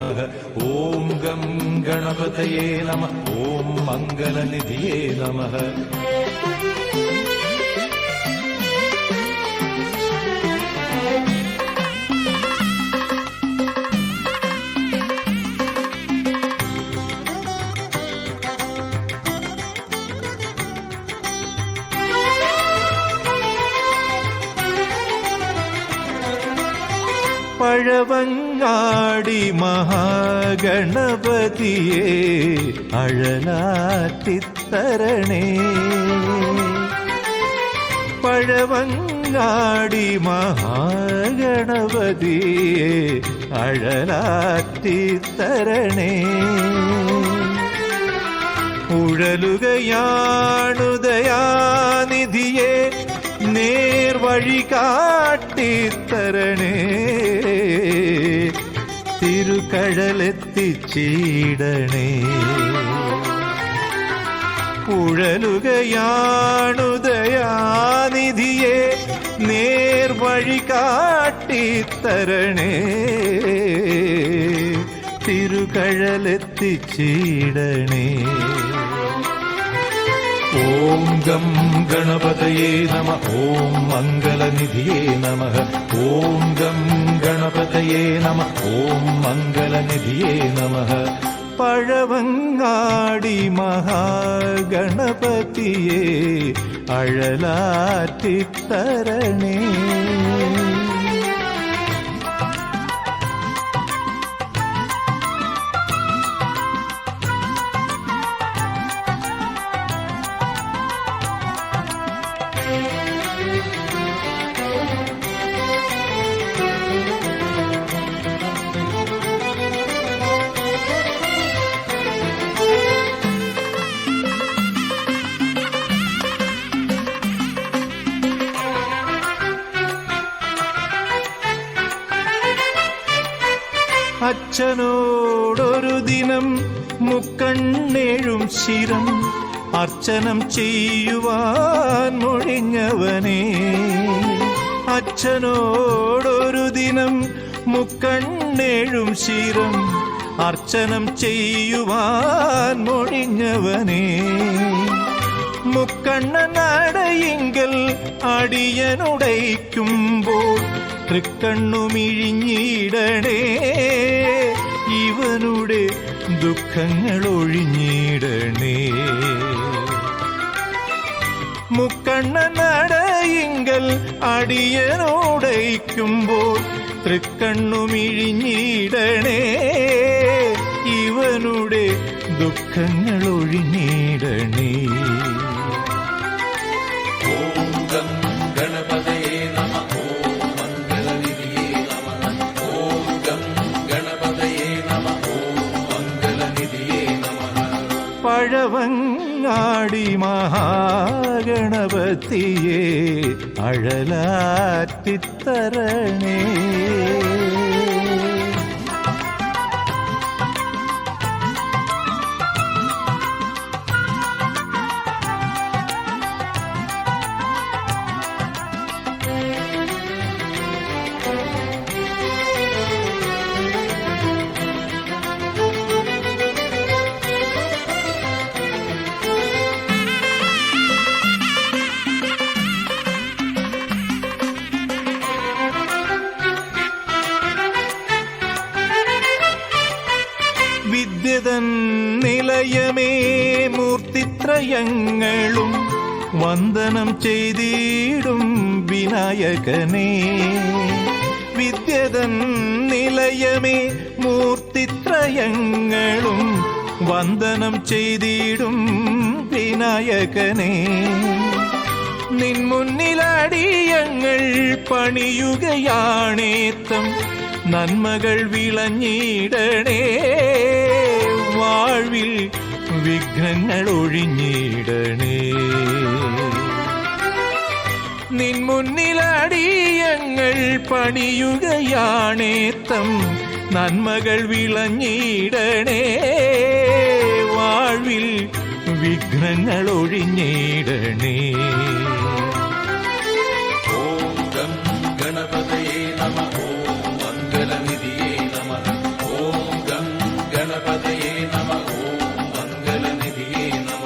नमः। ॐ गं गणपतये नमः। ॐ मङ्गलनिधये नमः। പഴവങ്ങാടി മഹാഗണപതിയെ അഴലാറ്റിത്തരണേ. പഴവങ്ങാടി മഹാഗണപതിയെ അഴലാറ്റിത്തരണേ. ഉഴലുകയാണുദയാനിധിയെ നേർവഴി കാട്ടിത്തരണേ. തിരുകഴലെത്തിച്ചിടണേ. ഉഴലുകയാണുദയാനിധിയെ നേർവഴി കാട്ടിത്തരണേ. തിരുകഴലെത്തിച്ചിടണേ. ॐ गं गणपतये नमः। ॐ मङ्गलनिधये नमः। ॐ गं गणपतये नमः। ॐ मङ्गलनिधये नमः. പഴവങ്ങാടി മഹാഗണപതിയെ അഴലാറ്റിത്തരണേ. അച്ഛനോടൊരു ദിനം മുക്കണ്ണേഴും ശിരം അർച്ചനം ചെയ്യുവാൻ മൊഴിഞ്ഞവനേ. അച്ഛനോടൊരു ദിനം മുക്കണ്ണേഴും ശിരം അർച്ചനം ചെയ്യുവാൻ മൊഴിഞ്ഞവനേ. മുക്കണ്ണനടയിങ്കൽ അടിയനുടയ്ക്കുമ്പോൾ തൃക്കണ്ണുമിഴിഞ്ഞിടണേ. ഇവനുടെ ദുഃഖങ്ങൾ ഒഴിഞ്ഞിടണേ. മുക്കണ്ണനടയിങ്കൽ അടിയനുടയ്ക്കുമ്പോൾ തൃക്കണ്ണുമിഴിഞ്ഞിടണേ. ഇവനുടെ ദുഃഖങ്ങൾ ഒഴിഞ്ഞിടണേ. ഓം ഗം ഗണപതയേ നമഃ. ഓം മംഗളനിധിയേ നമഃ. ഓം ഗം ഗണപതയേ നമഃ. ഓം മംഗളനിധിയേ നമഃ. പഴവങ്ങാടി മഹാഗണപതിയെ അഴലാറ്റിത്തരണേ. വിദ്യതൻ നിലയമേ മൂർത്തിത്രയങ്ങളും വന്ദനം ചെയ്തിടും വിനായകനേ. വിദ്യതൻ നിലയമേ മൂർത്തിത്രയങ്ങളും വന്ദനം ചെയ്തിടും വിനായകനേ. നിൻ മുന്നിലടിയങ്ങൾ പണിയുകയാണേത്തം നന്മകൾ വിളഞ്ഞിടണേ. വാഴ്വിൽ വിഘ്നങ്ങൾ ഒഴിഞ്ഞിടണേ. നിൻ മുന്നിലടിയങ്ങൾ പണിയുകയാണേത്തം നന്മകൾ വിളഞ്ഞിടണേ. വാഴ്വിൽ വിഘ്നങ്ങൾ ഒഴിഞ്ഞിടണേ. ഓം ഗം ഗണപതയേ നമഃ. ഓം മംഗളനിധിയേ നമഃ. ഓം ഗം ഗണപതയേ നമ ഓം മംഗളനിധിയേ നമ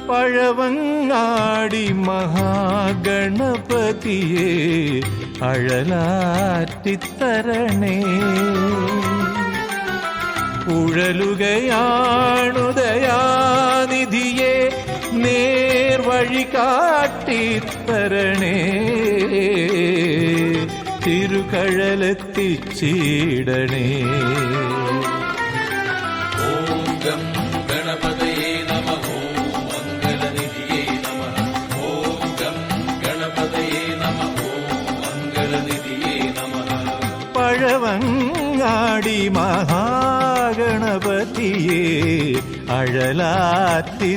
പഴവങ്ങാടി മഹാഗണപതിയെ അഴലാറ്റിത്തരണേ ഉഴലുകയാണുദയാനിധിയെ നേർവഴി കാട്ടിത്തരണേ തിരുകഴലെത്തിച്ചിടണേ ഓം ഗം ഗണപതയേ നമ ഓം മംഗളനിധിയേ നമ ഓം ഗം ഗണപതയേ നമ ഓം മംഗളനിധിയേ നമ പഴവങ്ങാടി മഹാഗണപതിയെ അഴലാറ്റിത്തരണേ